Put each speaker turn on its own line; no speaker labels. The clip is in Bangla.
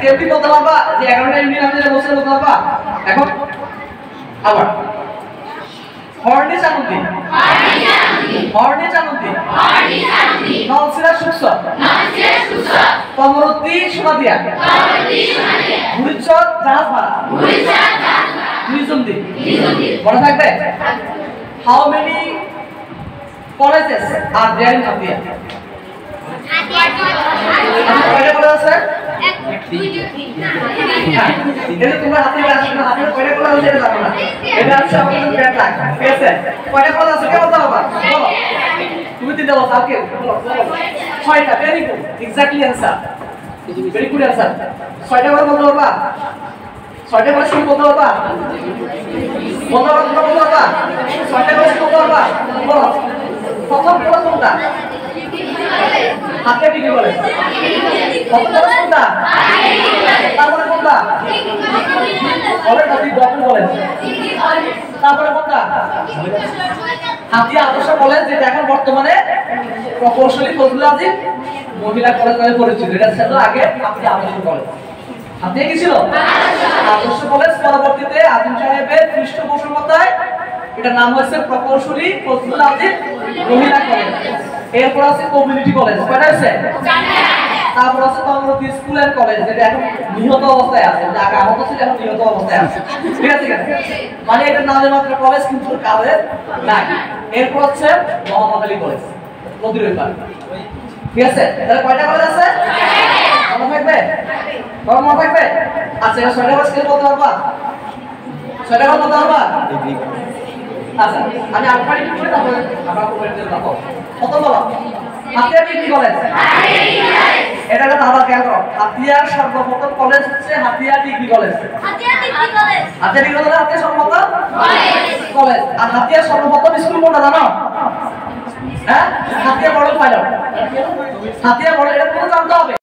কেউ কি বলতে পারবা যে 11টা ইউনিট আমি যেটা বলছি বলতে পারবা? এখন আবার হর্নি চানুন্দি নলসিরা সুক্স কমরুদ্দি সোনাদিয়া ভুরিচর জাহাজ ভাড়া দুইজনদি মনে থাকবে? How many colleges are there in Hatiya? কয়টা কলেজ আছে? এটা তোমরা হাতে আসবে না, হাতে কয়টা কলেজ আছে এটা জানো না। এটা হচ্ছে আমাদের ব্যাট লাগ, ঠিক আছে? কয়টা কলেজ আছে কে বলতে পারবা? বলো তুমি দিতে বলো কাউকে বলো। 6টা, very good, exactly answer, very good answer. 6টা করে বলতে পারবা? 6টা করে শুরু করতে পারবা? বলতে পারবা? 6টা করে শুরু করতে পারবা? বলো প্রথম কলেজ কোনটা? Hatiya degree college. প্রথম কলেজ কোনটা? তারপরে কোনটা? কলেজ হাতি গভর্নমেন্ট কলেজ। তারপরে কোনটা? হাতিয়া আদর্শ কলেজ, যেটা এখন বর্তমানে প্রকৌশলী ফজলুল আজিম মহিলা কলেজ নামে পরিচিত। এটা ছিল আগে হাতিয়া আদর্শ কলেজ। হাতিয়া কি ছিল? আদর্শ কলেজ। পরবর্তীতে আজিম সাহেবের পৃষ্ঠপোষকতায় এটার নাম হয়েছে প্রকৌশলী ফজলুল আজিম মহিলা কলেজ। এরপর আছে কমিউনিটি কলেজ, কয়টা আছে? তারপর আছে কমরুদ্দি স্কুল এন্ড কলেজ, যেটা এখন নিহত অবস্থায় আছে, আগে আহত ছিল এখন নিহত অবস্থায় আছে, ঠিক আছে? মানে এটা নামে মাত্র কলেজ কিন্তু কাজের নাই। এরপর হচ্ছে মোহাম্মদ আলী কলেজ নদীর ওই পারে, ঠিক আছে? তাহলে কয়টা কলেজ আছে? মনে থাকবে? মনে থাকবে? আচ্ছা, 6টা কলেজ কে বলতে পারবা? 6টা কলেজ বলতে পারবা? আচ্ছা, আমি আরেকবার একটু বলি, তারপরে আমরা কোয়েশ্চেন যাব। কত বলো? Hatiya degree college. এটা একটা আবার খেয়াল করো, হাতিয়ার সর্বপ্রথম কলেজ হচ্ছে Hatiya degree college. Hatiya degree college Hatiya সর্বপ্রথম কলেজ। আর হাতিয়ার সর্বপ্রথম স্কুল কোনটা জানো? হ্যাঁ, Hatiya model pilot. Hatiya model, এটা পুরো জানতে হবে।